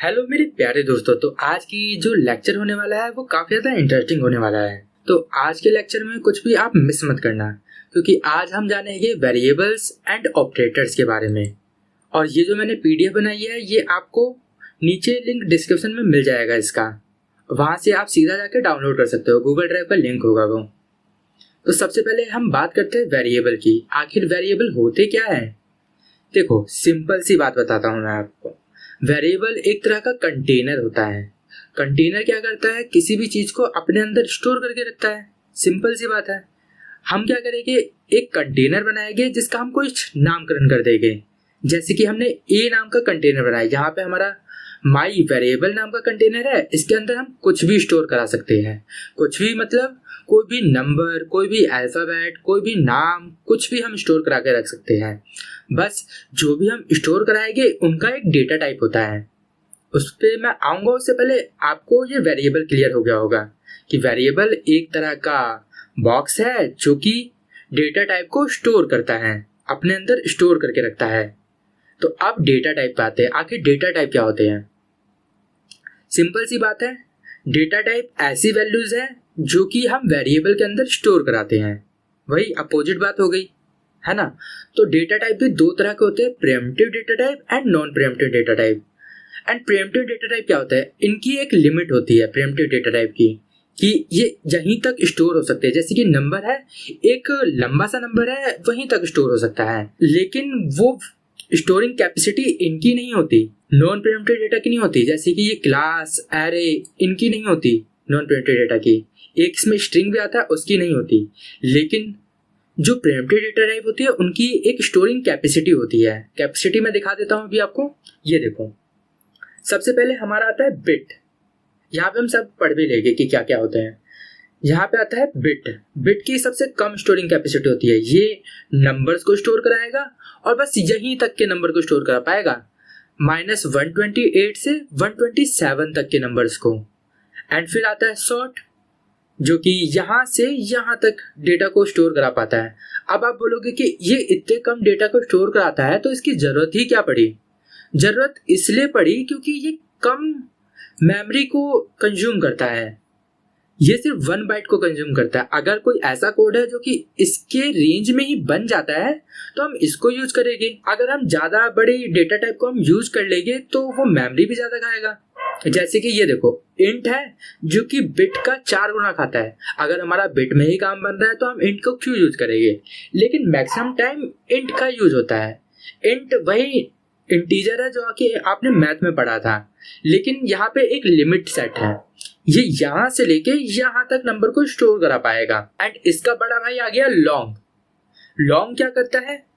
Hello मेरे प्यारे दोस्तों। तो आज की जो लेक्चर होने वाला है वो काफ़ी ज़्यादा इंटरेस्टिंग होने वाला है। तो आज के लेक्चर में कुछ भी आप मिस मत करना, क्योंकि आज हम जानेंगे वेरिएबल्स एंड ऑपरेटर्स के बारे में। और ये जो मैंने पीडीएफ बनाई है ये आपको नीचे लिंक डिस्क्रिप्शन में मिल जाएगा इसका, वहाँ से आप सीधा जाकर डाउनलोड कर सकते हो। गूगल ड्राइव पर लिंक होगा वो। तो सबसे पहले हम बात करते हैं वेरिएबल की। आखिर वेरिएबल होते क्या है? देखो, सिंपल सी बात बताता हूँ मैं आपको। वेरिएबल एक तरह का कंटेनर होता है। कंटेनर क्या करता है? किसी भी चीज को अपने अंदर स्टोर करके रखता है। सिंपल सी बात है। हम क्या करेंगे, एक कंटेनर बनाएंगे जिसका हम कुछ नामकरण कर देंगे। जैसे कि हमने ए नाम का कंटेनर बनाया, जहाँ पे हमारा माई वेरिएबल नाम का कंटेनर है। इसके अंदर हम कुछ भी स्टोर करा सकते हैं। कुछ भी मतलब कोई भी नंबर, कोई भी अल्फाबेट, कोई भी नाम, कुछ भी हम स्टोर करा के रख सकते हैं। बस जो भी हम स्टोर कराएंगे उनका एक डेटा टाइप होता है। उस पर मैं आऊँगा। उससे पहले आपको ये वेरिएबल क्लियर हो गया होगा कि वेरिएबल एक तरह का बॉक्स है जो कि डेटा टाइप को स्टोर करता है, अपने अंदर स्टोर करके रखता है। तो अब डेटा टाइप पे आते हैं। आखिर डेटा टाइप क्या होते हैं? सिंपल सी बात है, डेटा टाइप ऐसी वैल्यूज है जो कि हम वेरिएबल के अंदर स्टोर कराते हैं। वही अपोजिट बात हो गई, है ना। तो डेटा टाइप भी दो तरह के होते हैं, pre-emptive data type and non pre-emptive data type. And pre-emptive data type क्या होता है? इनकी एक लिमिट होती है प्रीएम्प्टिव डेटा टाइप की, कि ये यहीं तक स्टोर हो सकते हैं। जैसे कि नंबर है, एक लंबा सा नंबर है, वहीं तक स्टोर हो सकता है, लेकिन वो स्टोरिंग कैपेसिटी इनकी नहीं होती, नॉन प्रीएम्प्टिव डेटा की नहीं होती। जैसे कि ये क्लास, एरे, इनकी नहीं होती नॉन प्रीएम्प्टिव डेटा की। एक इसमें स्ट्रिंग भी आता है, उसकी नहीं होती। लेकिन जो प्रीएम्प्टिव डेटा टाइप होती है उनकी एक स्टोरिंग कैपेसिटी होती है। कैपेसिटी मैं दिखा देता हूँ अभी आपको। ये देखो, सबसे पहले हमारा आता है बिट। यहाँ पे हम सब पढ़ भी लेंगे कि क्या क्या होते हैं। यहाँ पे आता है बिट। बिट की सबसे कम स्टोरिंग कैपेसिटी होती है। ये नंबर्स को स्टोर कराएगा और बस यहीं तक के नंबर को स्टोर करा पाएगा, -128 से 127 तक के नंबर्स को। एंड फिर आता है शॉर्ट, जो कि यहाँ से यहाँ तक डेटा को स्टोर करा पाता है। अब आप बोलोगे कि ये इतने कम डेटा को स्टोर कराता है तो इसकी ज़रूरत ही क्या पड़ी? ज़रूरत इसलिए पड़ी क्योंकि ये कम मेमोरी को कंज्यूम करता है। ये सिर्फ 1 बाइट को कंज्यूम करता है। अगर कोई ऐसा कोड है जो कि इसके रेंज में ही बन जाता है तो हम इसको यूज करेंगे। अगर हम ज़्यादा बड़ी डेटा टाइप को हम यूज कर लेंगे तो वो मेमोरी भी ज़्यादा खाएगा। जैसे कि ये देखो, इंट है जो कि बिट का 4 गुना खाता है। अगर हमारा बिट में ही काम बन रहा है तो हम इंट को क्यों यूज करेंगे? लेकिन मैक्सिमम टाइम इंट का यूज होता है। इंट वही इंटीजर है जो कि आपने मैथ में पढ़ा था, लेकिन यहाँ पे एक लिमिट सेट है। ये यहाँ से लेके यहाँ तक नंबर को स्टोर करा पाएगा। एंड इसका बड़ा भाई आ गया लॉन्ग। लॉन्ग क्या करता है?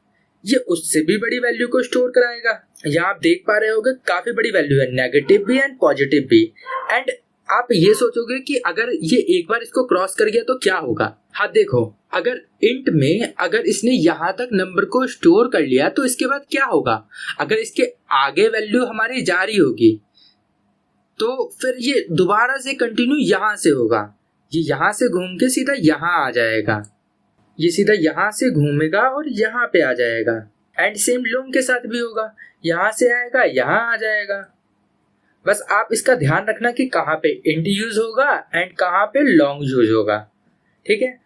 ये उससे भी बड़ी वैल्यू को स्टोर कराएगा। यहाँ आप देख पा रहे होगे काफी बड़ी वैल्यू है, नेगेटिव भी एंड पॉजिटिव भी। एंड आप ये सोचोगे कि अगर ये एक बार इसको क्रॉस कर गया तो क्या होगा। हाँ देखो, अगर इंट में अगर इसने यहाँ तक नंबर को स्टोर कर लिया तो इसके बाद क्या होगा? अगर इसके आगे वैल्यू हमारी जारी होगी तो फिर ये दोबारा से कंटिन्यू यहाँ से होगा। ये यहाँ से घूम के सीधा यहाँ आ जाएगा। ये सीधा यहाँ से घूमेगा और यहाँ पे आ जाएगा। एंड सेम लॉन्ग के साथ भी होगा, यहाँ से आएगा, यहाँ आ जाएगा। बस आप इसका ध्यान रखना कि कहाँ पे इंट यूज होगा एंड कहाँ पे लॉन्ग यूज होगा, ठीक है।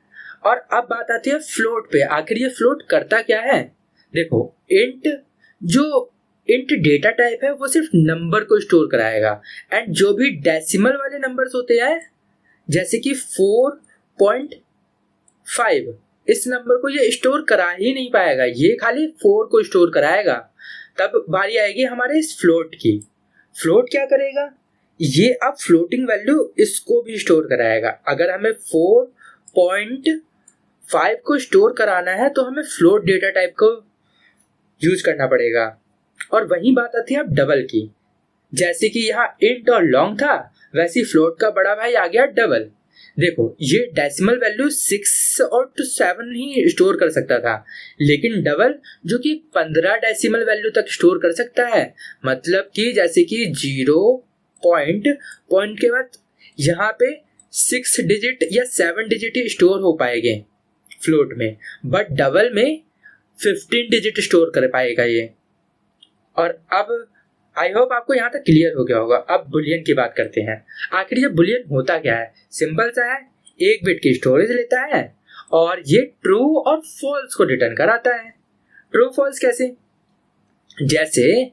और अब बात आती है फ्लोट पे। आखिर ये फ्लोट करता क्या है? देखो, इंट डेटा टाइप है वो सिर्फ नंबर को स्टोर कराएगा। एंड जो भी डेसिमल वाले नंबर्स होते हैं, जैसे कि 4.5, इस नंबर को ये स्टोर करा ही नहीं पाएगा। ये खाली 4 को स्टोर कराएगा। तब बारी आएगी हमारे इस फ्लोट की। फ्लोट क्या करेगा? ये अब फ्लोटिंग वैल्यू इसको भी स्टोर कराएगा। अगर हमें 4.5 को स्टोर कराना है तो हमें फ्लोट डेटा टाइप को यूज करना पड़ेगा। और वही बात आती है अब डबल की। जैसे कि यहाँ इंट और लॉन्ग था, वैसे फ्लोट का बड़ा भाई आ गया डबल। देखो, ये डेसिमल वैल्यू 6 और 7 ही स्टोर कर सकता था, लेकिन डबल जो कि 15 डेसिमल वैल्यू तक स्टोर कर सकता है। मतलब कि जैसे कि 0 पॉइंट के बाद यहाँ पे 6 डिजिट या 7 डिजिट ही स्टोर हो पाएंगे फ्लोट में, बट डबल में 15 डिजिट स्टोर कर पाएगा ये। और अब आई होप आपको यहाँ तक क्लियर हो गया होगा। अब बुलियन की बात करते हैं। आखिर ये बुलियन होता क्या है? सिंपल सा है, एक बिट की स्टोरेज लेता है और ये ट्रू और फॉल्स को रिटर्न कराता है। ट्रू फॉल्स कैसे? जैसे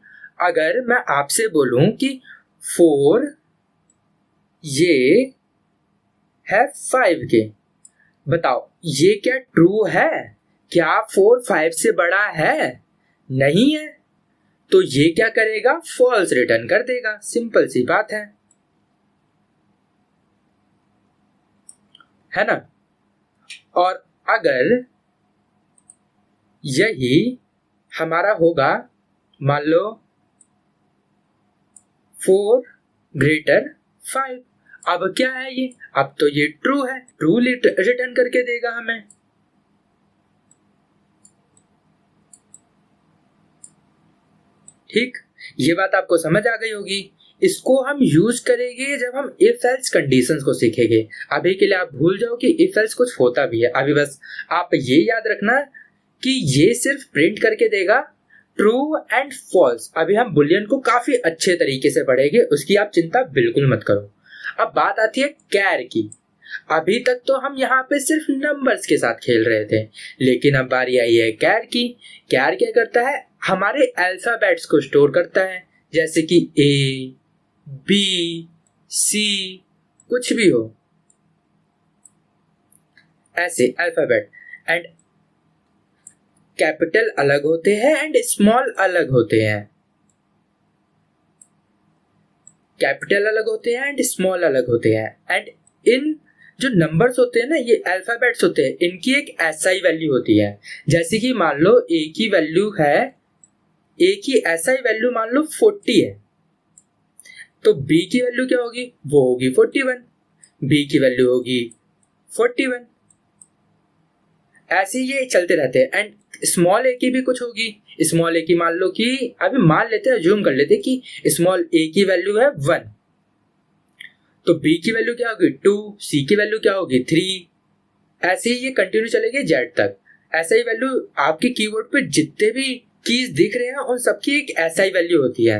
अगर मैं आपसे बोलूं कि 4 ये है 5 के, बताओ ये क्या ट्रू है? क्या 4 5 से बड़ा है? नहीं है, तो ये क्या करेगा? फॉल्स रिटर्न कर देगा। सिंपल सी बात है ना? और अगर यही हमारा होगा, मान लो 4 ग्रेटर 5, अब क्या है ये? अब तो ये ट्रू है, ट्रू रिटर्न करके देगा हमें। ठीक, ये बात आपको समझ आ गई होगी। इसको हम यूज करेंगे जब हम इफ एल्स कंडीशंस को सीखेंगे। अभी के लिए आप भूल जाओ कि इफ एल्स कुछ होता भी है। अभी बस आप ये याद रखना कि ये सिर्फ प्रिंट करके देगा ट्रू एंड फॉल्स। अभी हम बुलियन को काफी अच्छे तरीके से पढ़ेंगे, उसकी आप चिंता बिल्कुल मत करो। अब बात आती है कैर की। अभी तक तो हम यहाँ पे सिर्फ नंबर्स के साथ खेल रहे थे, लेकिन अब बारी आई है कैर की। कैर क्या करता है? हमारे अल्फाबेट्स को स्टोर करता है, जैसे कि ए, बी, सी, कुछ भी हो, ऐसे अल्फाबेट। एंड कैपिटल अलग होते हैं एंड स्मॉल अलग होते हैं। कैपिटल अलग होते हैं एंड स्मॉल अलग होते हैं। एंड इन जो नंबर्स होते हैं ना, ये अल्फाबेट्स होते हैं, इनकी एक एसआई वैल्यू होती है। जैसे कि मान लो ए की वैल्यू है, ए की एसआई वैल्यू मान लो 40 है, तो बी की वैल्यू क्या होगी? वो होगी 41। बी की वैल्यू होगी 41। ऐसे ये चलते रहते हैं। एंड स्मॉल ए की भी कुछ होगी। स्मॉल ए की मान लो कि, अभी मान लेते हैं, जूम कर लेते हैं कि स्मॉल ए की वैल्यू है 1, तो बी की वैल्यू क्या होगी? 2, सी की वैल्यू क्या होगी? 3। ऐसे ही ये कंटिन्यू चलेगी जेड तक। ऐसा ही वैल्यू आपके कीबोर्ड पे जितने भी कीज दिख रहे हैं उन सबकी एक ऐसा ही वैल्यू होती है।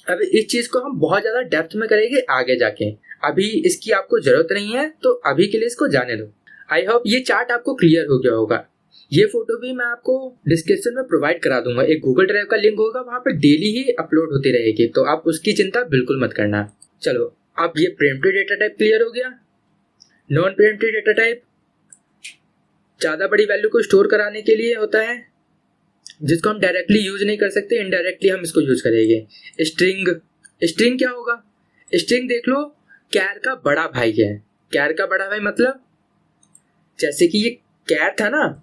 अब इस चीज को हम बहुत ज्यादा डेप्थ में करेंगे आगे जाके, अभी इसकी आपको जरूरत नहीं है, तो अभी के लिए इसको जाने दो। आई होप ये चार्ट आपको क्लियर हो गया होगा। ये फोटो भी मैं आपको डिस्क्रिप्शन में प्रोवाइड करा दूंगा, एक गूगल ड्राइव का लिंक होगा, वहां पर डेली ही अपलोड होती रहेगी, तो आप उसकी चिंता बिल्कुल मत करना। चलो, अब ये प्रीएम्प्टिव डेटा टाइप क्लियर हो गया। नॉन प्रीएम्प्टिव डेटा टाइप ज्यादा बड़ी वैल्यू को स्टोर कराने के लिए होता है, जिसको हम डायरेक्टली यूज नहीं कर सकते, इनडायरेक्टली हम इसको यूज करेंगे। स्ट्रिंग। स्ट्रिंग क्या होगा? स्ट्रिंग देख लो, कैर का बड़ा भाई है। कैर का बड़ा भाई मतलब, जैसे कि ये कैर था ना,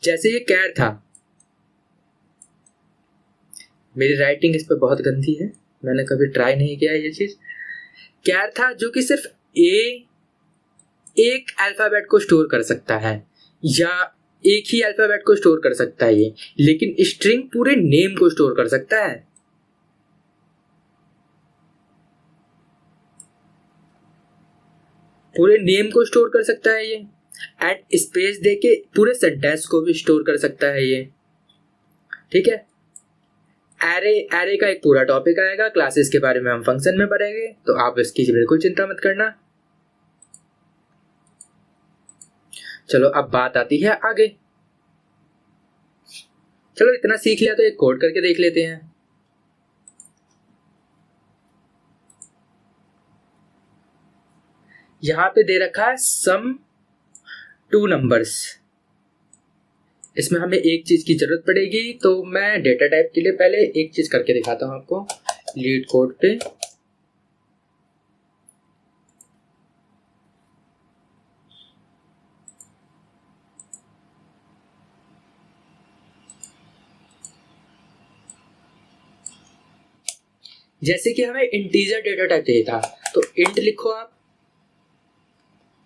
जैसे ये कैर था, मेरी राइटिंग इस पे बहुत गंदी है, मैंने कभी ट्राई नहीं किया ये चीज। कैर था जो कि सिर्फ एक अल्फाबेट को स्टोर कर सकता है, या एक ही अल्फाबेट को स्टोर कर सकता है ये, लेकिन स्ट्रिंग पूरे नेम को स्टोर कर सकता है। पूरे नेम को स्टोर कर सकता है ये, एंड स्पेस देके पूरे सेंटेंस को भी स्टोर कर सकता है ये। ठीक है, एरे का एक पूरा टॉपिक आएगा, क्लासेस के बारे में हम फंक्शन में पढ़ेंगे, तो आप इसकी बिल्कुल चिंता मत करना। चलो, अब बात आती है आगे। चलो, इतना सीख लिया तो एक कोड करके देख लेते हैं। यहां पे दे रखा है सम 2 नंबर्स। इसमें हमें एक चीज की जरूरत पड़ेगी, तो मैं डेटा टाइप के लिए पहले एक चीज करके दिखाता हूं आपको लीड कोड पे। जैसे कि हमें इंटीजर डेटा टाइप चाहिए था, तो इंट लिखो आप,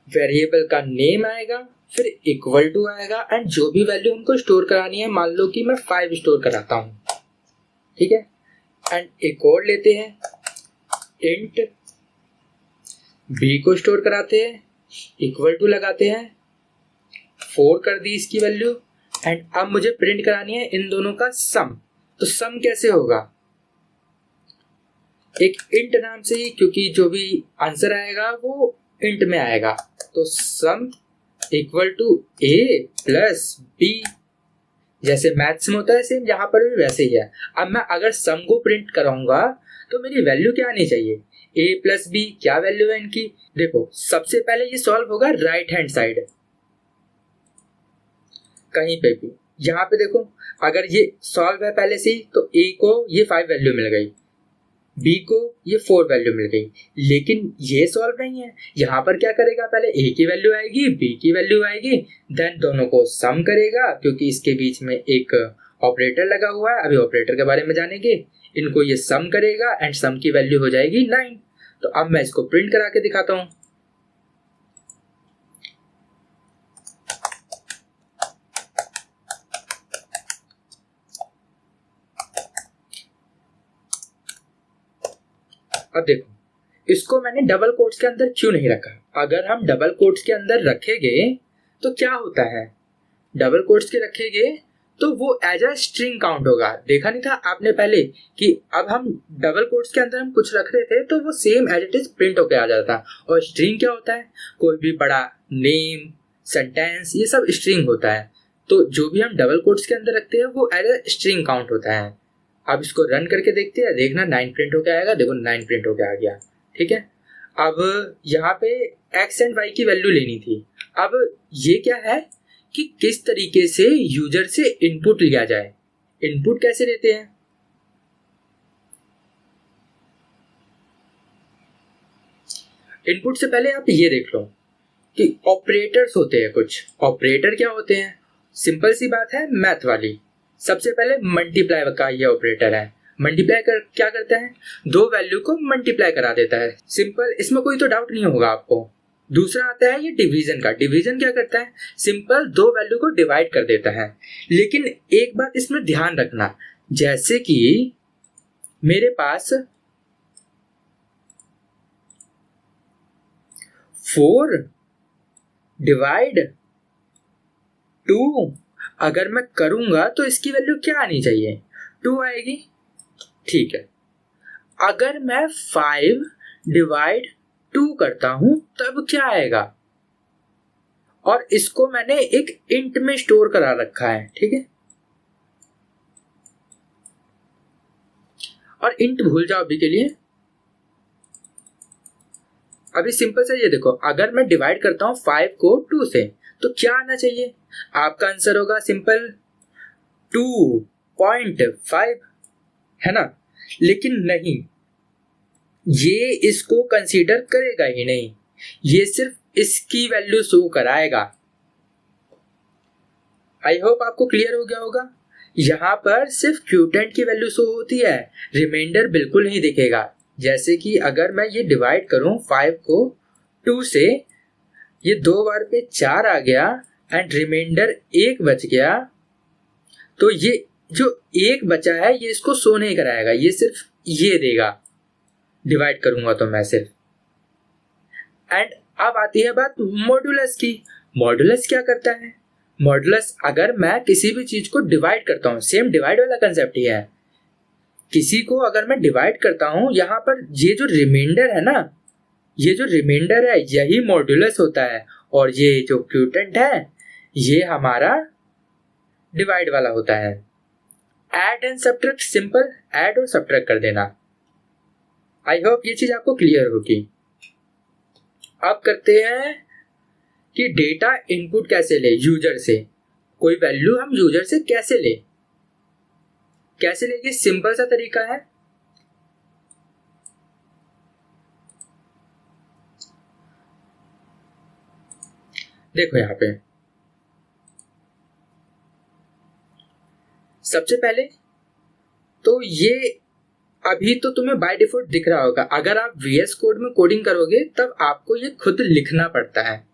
वेरिएबल का नेम आएगा, फिर इक्वल टू आएगा, एंड जो भी वैल्यू हमको स्टोर करानी है, मान लो कि मैं 5 स्टोर कराता हूं, ठीक है, एंड एक और लेते हैं, इंट बी को स्टोर कराते हैं, इक्वल टू लगाते हैं, 4 कर दी इसकी वैल्यू, एंड अब मुझे प्रिंट करानी है इन दोनों का सम। तो सम कैसे होगा, एक इंट नाम से ही, क्योंकि जो भी आंसर आएगा वो इंट में आएगा। तो sum equal to A plus B, जैसे मैथ्स में होता है सेम यहाँ पर भी वैसे ही है। अब मैं अगर सम को प्रिंट कराऊंगा तो मेरी वैल्यू क्या आनी चाहिए, ए प्लस बी। क्या वैल्यू है इनकी, देखो सबसे पहले ये सॉल्व होगा राइट हैंड साइड, कहीं पे भी। यहाँ पे देखो अगर ये सॉल्व है पहले से ही, तो ए को ये 5 वैल्यू मिल गई, बी को ये 4 वैल्यू मिल गई, लेकिन ये सॉल्व नहीं है। यहाँ पर क्या करेगा, पहले ए की वैल्यू आएगी, बी की वैल्यू आएगी, देन दोनों को सम करेगा, क्योंकि इसके बीच में एक ऑपरेटर लगा हुआ है, अभी ऑपरेटर के बारे में जानेंगे। इनको ये सम करेगा एंड सम की वैल्यू हो जाएगी 9। तो अब मैं इसको प्रिंट करा के दिखाता हूँ। अब देखो इसको मैंने डबल कोट्स के अंदर क्यों नहीं रखा, अगर हम डबल कोट्स के अंदर रखेंगे तो क्या होता है, डबल कोट्स के रखेंगे तो वो एज अ स्ट्रिंग काउंट होगा। देखा नहीं था आपने पहले कि अब हम डबल कोट्स के अंदर हम कुछ रख रहे थे तो वो same as it is print होके आ जाता है। और स्ट्रिंग क्या होता है, कोई भी बड़ा नेम, सेंटेंस, ये सब स्ट्रिंग होता है। तो जो भी हम डबल कोट्स के अंदर रखते हैं वो एज अ स्ट्रिंग काउंट होता है। अब इसको रन करके देखते हैं, देखना 9 प्रिंट होके आएगा। देखो 9 प्रिंट होके आ गया, ठीक है। अब यहाँ पे एक्स एंड वाई की वैल्यू लेनी थी। अब ये क्या है कि किस तरीके से यूजर से इनपुट लिया जाए। इनपुट कैसे लेते हैं, इनपुट से पहले आप ये देख लो कि ऑपरेटर्स होते हैं कुछ। ऑपरेटर क्या होते हैं, सिंपल सी बात है मैथ वाली। सबसे पहले मल्टीप्लाई का ये ऑपरेटर है। मल्टीप्लाई क्या करता है, दो वैल्यू को मल्टीप्लाई करा देता है, सिंपल, इसमें कोई तो डाउट नहीं होगा आपको। दूसरा आता है ये डिवीजन का। डिवीजन क्या करता है, सिंपल दो वैल्यू को डिवाइड कर देता है। लेकिन एक बात इसमें ध्यान रखना, जैसे कि मेरे पास 4 डिवाइड 2 अगर मैं करूंगा तो इसकी वैल्यू क्या आनी चाहिए, 2 आएगी, ठीक है। अगर मैं 5 डिवाइड 2 करता हूं तब क्या आएगा, और इसको मैंने एक इंट में स्टोर करा रखा है, ठीक है। और इंट भूल जाओ अभी के लिए। अभी सिंपल से ये देखो, अगर मैं डिवाइड करता हूं 5 को 2 से तो क्या आना चाहिए, आपका आंसर होगा सिंपल 2.5, है ना। लेकिन नहीं, ये इसको कंसीडर करेगा ही नहीं, ये सिर्फ इसकी वैल्यू शो कराएगा। आई होप आपको क्लियर हो गया होगा। यहां पर सिर्फ क्यूटेंट की वैल्यू शो होती है, रिमाइंडर बिल्कुल नहीं दिखेगा। जैसे कि अगर मैं ये डिवाइड करूं 5 को 2 से, ये 2 बार पे 4 आ गया एंड रिमाइंडर 1 बच गया, तो ये जो 1 बचा है ये इसको शो नहीं कराएगा, ये सिर्फ ये देगा डिवाइड करूंगा तो मैं सिर्फ। एंड अब आती है बात मॉड्यूलस की। मॉड्यूलस क्या करता है, मॉड्यूलस अगर मैं किसी भी चीज को डिवाइड करता हूं, सेम डिवाइड वाला कंसेप्ट ही है। किसी को अगर मैं डिवाइड करता हूं, यहाँ पर ये जो रिमाइंडर है ना, ये जो रिमाइंडर है यही मॉड्यूलस होता है, और ये जो क्यूटेंट है ये हमारा डिवाइड वाला होता है। Add and subtract, simple add और सब्ट्रैक्ट कर देना। आई होप ये चीज आपको क्लियर होगी। अब करते हैं कि डेटा इनपुट कैसे ले यूजर से, कोई वैल्यू हम यूजर से कैसे ले, कैसे लेंगे, सिंपल सा तरीका है। देखो यहां पे सबसे पहले तो ये अभी तो तुम्हें बाय डिफॉल्ट दिख रहा होगा, अगर आप VS कोड में कोडिंग करोगे तब आपको ये खुद लिखना पड़ता है।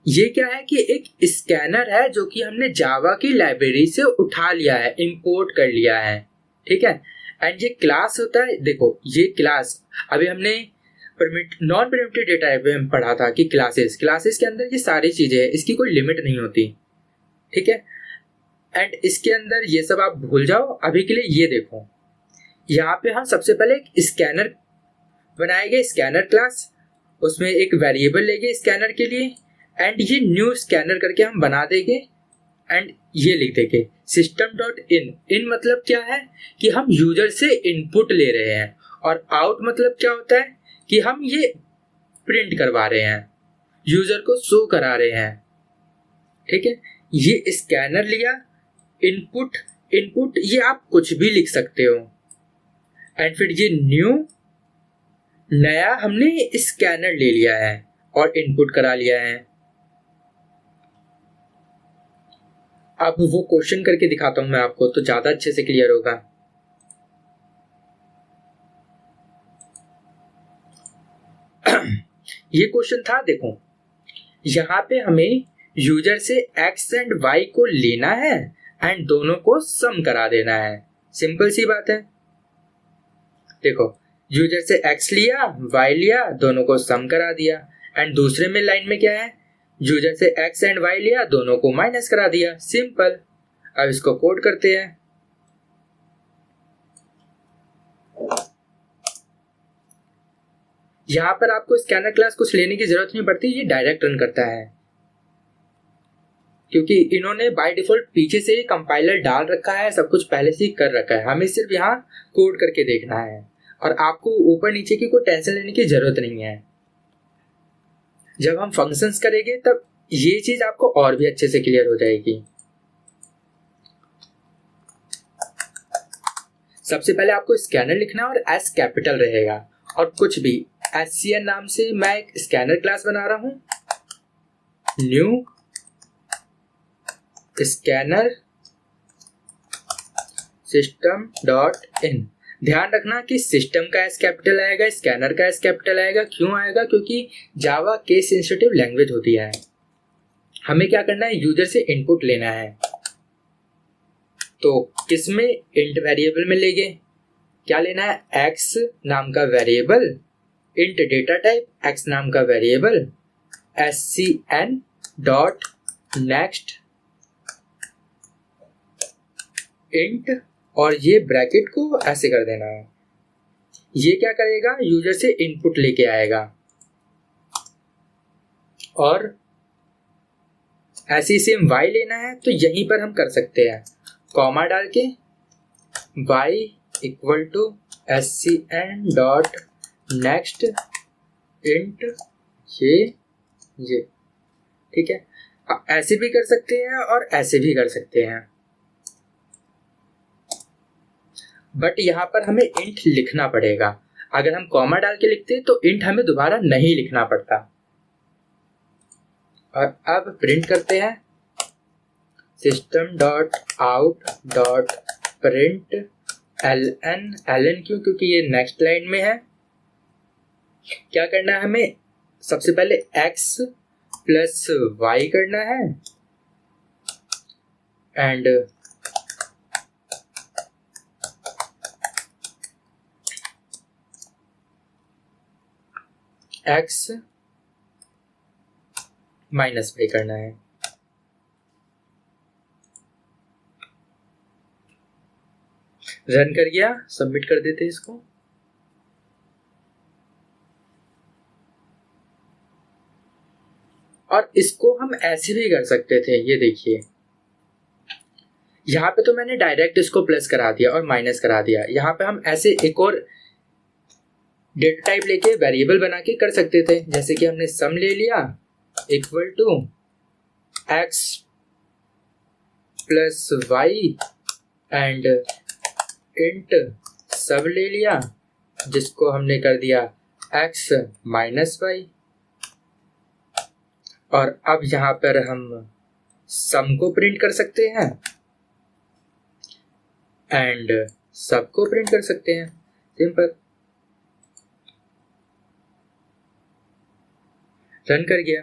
ये क्या है कि एक स्कैनर है जो कि हमने जावा की लाइब्रेरी से उठा लिया है, इंपोर्ट कर लिया है, ठीक है। एंड ये क्लास होता है, देखो ये क्लास अभी हमने नॉन प्रिमिटिव डेटा टाइप में पढ़ा था कि क्लासेस के अंदर ये सारी चीजें हैं, इसकी कोई लिमिट नहीं होती, ठीक है। एंड इसके अंदर ये सब आप भूल जाओ, अभी के लिए ये देखो। यहाँ पे हम सबसे पहले एक स्कैनर बनाएंगे, स्कैनर क्लास, उसमें एक वेरिएबल लेंगे स्कैनर के लिए, एंड ये न्यू स्कैनर करके हम बना देंगे एंड ये लिख देंगे सिस्टम डॉट इन। इन मतलब क्या है कि हम यूजर से इनपुट ले रहे हैं, और आउट मतलब क्या होता है कि हम ये प्रिंट करवा रहे हैं, यूजर को शो करा रहे हैं। ठीक है, ये स्कैनर लिया, इनपुट, इनपुट ये आप कुछ भी लिख सकते हो, एंड फिर ये न्यू, नया हमने स्कैनर ले लिया है और इनपुट करा लिया है। अब वो क्वेश्चन करके दिखाता हूं मैं आपको, तो ज्यादा अच्छे से क्लियर होगा। ये क्वेश्चन था, देखो यहां पे हमें यूजर से एक्स एंड वाई को लेना है एंड दोनों को सम करा देना है। सिंपल सी बात है। देखो यूजर से एक्स लिया, वाई लिया, दोनों को सम करा दिया, एंड दूसरे में लाइन में क्या है, यूजर से एक्स एंड वाई लिया, दोनों को माइनस करा दिया। सिंपल। अब इसको कोड करते हैं। यहां पर आपको स्कैनर क्लास कुछ लेने की जरूरत नहीं पड़ती, ये डायरेक्ट रन करता है, क्योंकि इन्होंने बाय डिफॉल्ट पीछे से ही कंपाइलर डाल रखा है, सब कुछ पहले से ही कर रखा है, हमें सिर्फ यहाँ कोड करके देखना है, और आपको ऊपर नीचे की कोई टेंशन लेने की जरूरत नहीं है। जब हम फंक्शंस करेंगे तब ये चीज आपको और भी अच्छे से क्लियर हो जाएगी। सबसे पहले आपको स्कैनर लिखना है और एस कैपिटल रहेगा, और कुछ भी SCN नाम से मैं एक स्कैनर क्लास बना रहा हूं, न्यू स्कैनर सिस्टम डॉट इन। ध्यान रखना कि सिस्टम का एस कैपिटल आएगा, स्कैनर का एस कैपिटल आएगा। क्यों आएगा? क्योंकि जावा केस सेंसिटिव लैंग्वेज होती है। हमें क्या करना है, यूजर से इनपुट लेना है, तो किसमें, इंट वेरिएबल में लेंगे। क्या लेना है, एक्स नाम का variable, int data type x नाम का variable, SCN dot next int, और ये ब्रैकेट को ऐसे कर देना है। ये क्या करेगा, यूजर से इनपुट लेके आएगा, और ऐसे सेम y लेना है, तो यहीं पर हम कर सकते हैं कॉमा डाल के y equal to SCN dot next int ये। ठीक है, ऐसे भी कर सकते हैं और ऐसे भी कर सकते हैं, बट यहां पर हमें इंट लिखना पड़ेगा। अगर हम कॉमा डाल के लिखते तो इंट हमें दोबारा नहीं लिखना पड़ता। और अब प्रिंट करते हैं system dot out dot print ln क्यों, क्योंकि ये नेक्स्ट लाइन में है। क्या करना है हमें, सबसे पहले x प्लस वाई करना है, एंड x माइनस वाई करना है। रन कर गया, सबमिट कर देते हैं इसको। और इसको हम ऐसे भी कर सकते थे, ये देखिए यहाँ पे तो मैंने डायरेक्ट इसको प्लस करा दिया और माइनस करा दिया। यहाँ पे हम ऐसे एक और डेटा टाइप लेके वेरिएबल बना के कर सकते थे, जैसे कि हमने सम ले लिया equal to x plus Y, and int सब ले लिया, जिसको हमने कर दिया x माइनस वाई। और अब यहाँ पर हम सम को प्रिंट कर सकते हैं एंड सब को प्रिंट कर सकते हैं। सिंपल। रन कर गया।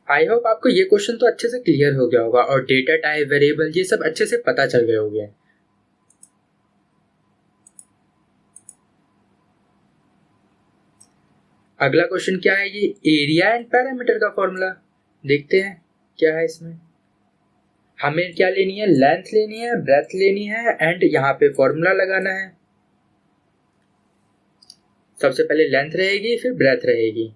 आई होप आपको ये क्वेश्चन तो अच्छे से क्लियर हो गया होगा, और डेटा टाइप, वेरिएबल, ये सब अच्छे से पता चल गए होंगे। अगला क्वेश्चन क्या है, ये एरिया एंड पैरामीटर का फॉर्मूला। देखते हैं क्या है इसमें। हमें क्या लेनी है, लेंथ लेनी है, ब्रेथ लेनी है एंड यहाँ पे फॉर्मूला लगाना है। सबसे पहले लेंथ रहेगी, फिर ब्रेथ रहेगी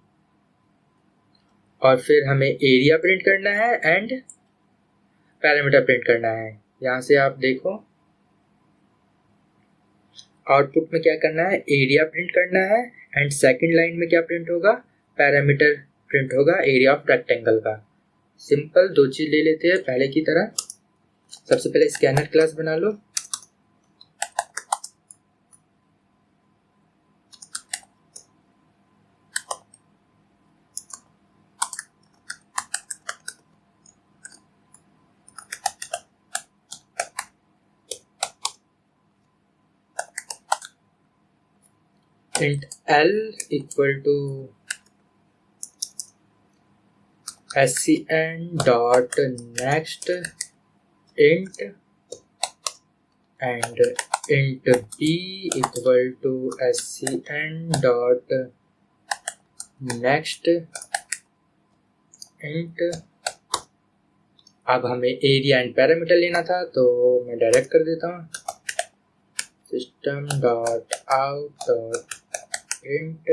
और फिर हमें एरिया प्रिंट करना है एंड पैरामीटर प्रिंट करना है। यहाँ से आप देखो आउटपुट में क्या करना है, एरिया प्रिंट करना है एंड सेकंड लाइन में क्या प्रिंट होगा, पैरामीटर प्रिंट होगा एरिया ऑफ रेक्टेंगल का। सिंपल दो चीज ले लेते हैं पहले की तरह। सबसे पहले स्कैनर क्लास बना लो। int L equal to scn dot next int and int b equal to scn dot next int। अब हमें एरिया एंड पैरामीटर लेना था तो मैं डायरेक्ट कर देता हूँ, system dot out dot print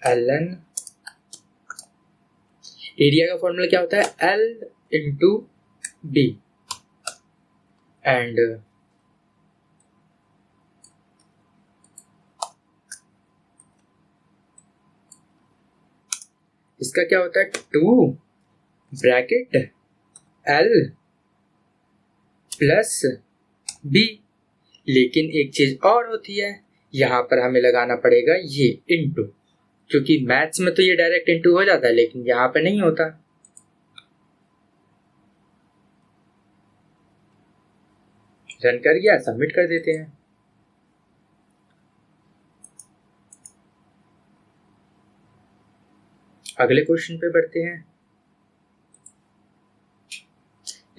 ln। Area का फॉर्मूला क्या होता है, L इंटू डी एंड इसका क्या होता है, 2 ब्रैकेट L प्लस B। लेकिन एक चीज और होती है, यहाँ पर हमें लगाना पड़ेगा ये इंटू, क्योंकि मैथ्स में तो ये डायरेक्ट इंटू हो जाता है लेकिन यहाँ पे नहीं होता। रन कर गया, सबमिट कर देते हैं। अगले क्वेश्चन पे बढ़ते हैं।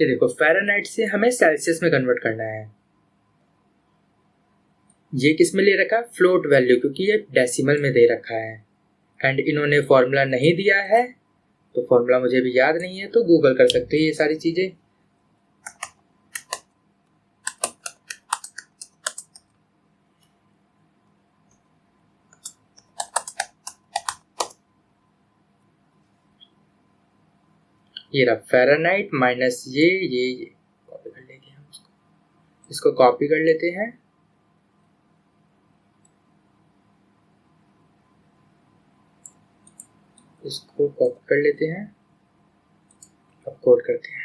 ये देखो फ़ारेनहाइट से हमें सेल्सियस में कन्वर्ट करना है। ये किस में ले रखा है, फ्लोट वैल्यू, क्योंकि ये डेसिमल में दे रखा है एंड इन्होंने फॉर्मूला नहीं दिया है तो फॉर्मूला मुझे भी याद नहीं है, तो गूगल कर सकते हैं ये सारी चीजें। ये रहा फ़ारेनहाइट माइनस ये कॉपी कर लेते हैं, इसको कॉपी कर लेते हैं। इसको कॉपी कर लेते हैं, अब कोड करते हैं।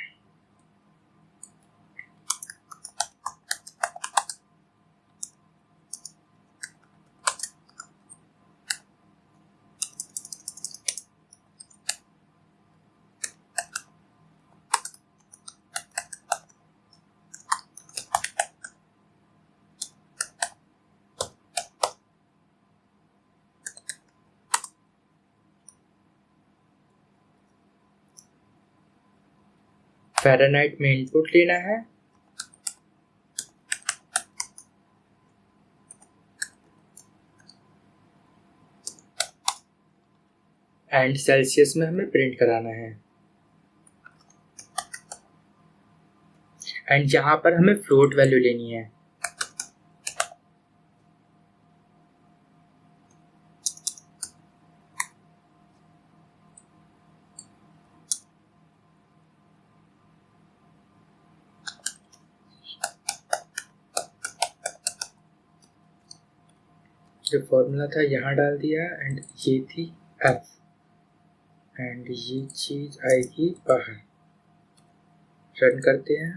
फ़ारेनहाइट में इनपुट लेना है एंड सेल्सियस में हमें प्रिंट कराना है एंड यहाँ पर हमें फ्लोट वैल्यू लेनी है। जो फॉर्मूला था यहाँ डाल दिया एंड ये थी F एंड ये चीज आएगी बाहर। रन करते हैं।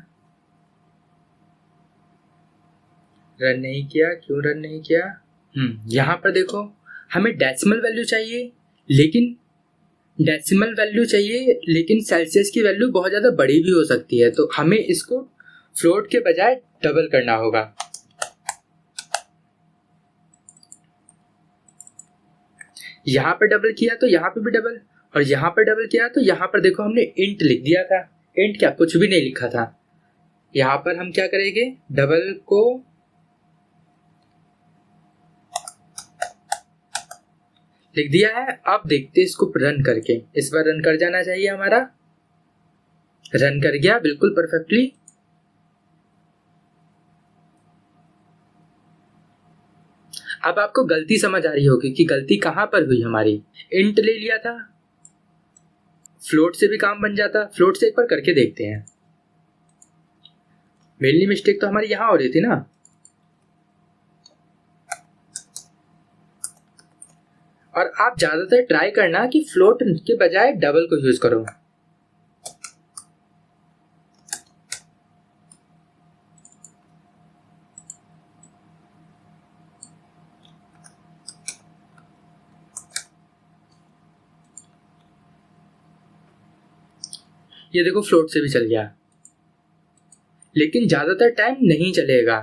रन नहीं किया, क्यों रन नहीं किया? यहाँ पर देखो हमें डेसिमल वैल्यू चाहिए, लेकिन सेल्सियस की वैल्यू बहुत ज़्यादा बड़ी भी हो सकती है, तो हमें इसको फ्लोट के बजाय डबल करना होगा। यहाँ पर डबल किया तो यहाँ पे भी डबल, और यहाँ पर डबल किया तो यहाँ पर देखो हमने इंट लिख दिया था। इंट क्या, कुछ भी नहीं लिखा था। यहाँ पर हम क्या करेंगे, डबल को लिख दिया है। अब देखते इसको रन करके, इस बार रन कर जाना चाहिए हमारा। रन कर गया बिल्कुल परफेक्टली। अब आपको गलती समझ आ रही होगी कि गलती कहां पर हुई हमारी। इंट ले लिया था, फ्लोट से भी काम बन जाता। फ्लोट से एक बार करके देखते हैं। मेनली मिस्टेक तो हमारी यहां हो रही थी ना। और आप ज्यादातर ट्राई करना कि फ्लोट के बजाय डबल को यूज करो। ये देखो फ्लोट से भी चल गया, लेकिन ज्यादातर टाइम नहीं चलेगा।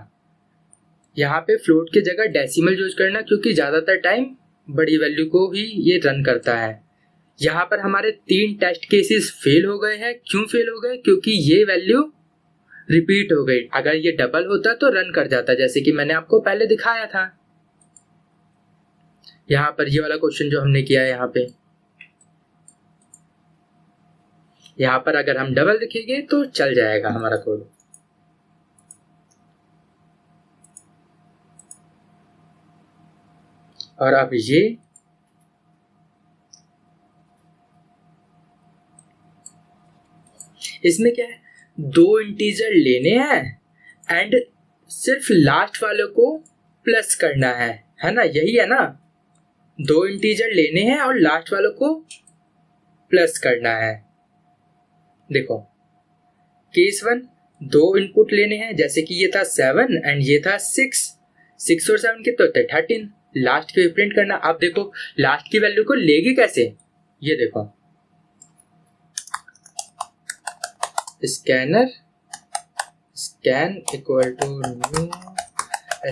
यहाँ पे फ्लोट की जगह डेसिमल यूज करना, क्योंकि ज्यादातर टाइम बड़ी वैल्यू को ही ये रन करता है। यहाँ पर हमारे 3 टेस्ट केसेस फेल हो गए हैं। क्यों फेल हो गए? क्योंकि ये वैल्यू रिपीट हो गई। अगर ये डबल होता तो रन कर जाता, जैसे कि मैंने आपको पहले दिखाया था। यहाँ पर ये वाला क्वेश्चन जो हमने किया है, यहाँ पर अगर हम डबल लिखेंगे तो चल जाएगा हमारा कोड। और अब ये इसमें क्या है, 2 इंटीजर लेने हैं एंड सिर्फ लास्ट वालों को प्लस करना है ना? यही है ना, 2 इंटीजर लेने हैं और लास्ट वालों को प्लस करना है। देखो केस 1, 2 इनपुट लेने हैं, जैसे कि ये था 7 एंड ये था 6। 6 और 7 कितने होते हैं? 13। लास्ट के प्रिंट करना। अब देखो लास्ट की वैल्यू को लेगी कैसे, ये देखो, scanner scan equal to new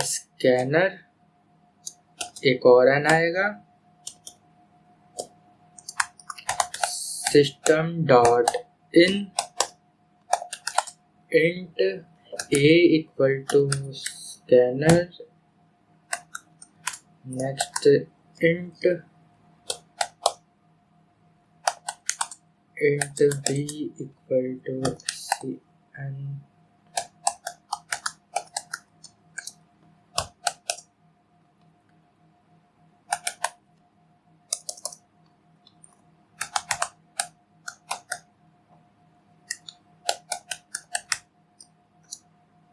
scanner, एक और एन आएगा, system dot in int A equal to scanner, next int B equal to C N.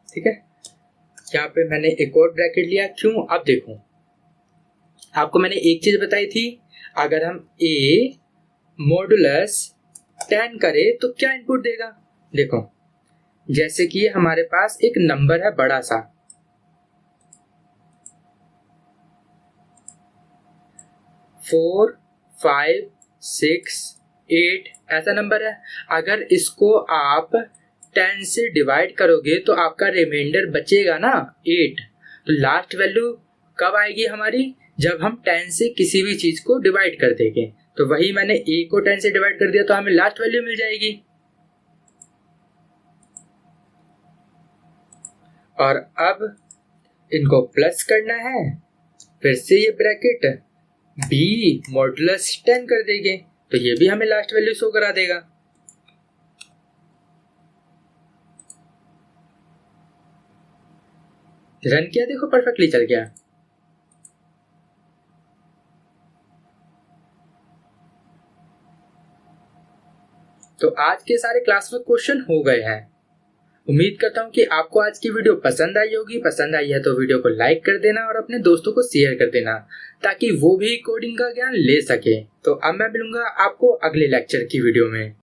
ठीक है, यहाँ पे मैंने एक और ब्रैकेट लिया। क्यों? अब देखो, आपको मैंने एक चीज बताई थी, अगर हम a मॉडुलस 10 करें तो क्या इनपुट देगा। देखो जैसे कि हमारे पास एक नंबर है बड़ा सा, 4 5 6 8 ऐसा नंबर है। अगर इसको आप 10 से डिवाइड करोगे तो आपका रिमाइंडर बचेगा ना 8। तो लास्ट वैल्यू कब आएगी हमारी? जब हम 10 से किसी भी चीज को डिवाइड कर देंगे। तो वही मैंने a को 10 से डिवाइड कर दिया तो हमें लास्ट वैल्यू मिल जाएगी। और अब इनको प्लस करना है, फिर से ये ब्रैकेट b मॉडुलस 10 कर देंगे तो ये भी हमें लास्ट वैल्यू शो करा देगा। रन किया, देखो परफेक्टली चल गया। तो आज के सारे क्लास वर्क क्वेश्चन हो गए हैं। उम्मीद करता हूँ कि आपको आज की वीडियो पसंद आई होगी। पसंद आई है तो वीडियो को लाइक कर देना और अपने दोस्तों को शेयर कर देना, ताकि वो भी कोडिंग का ज्ञान ले सके। तो अब मैं मिलूंगा आपको अगले लेक्चर की वीडियो में।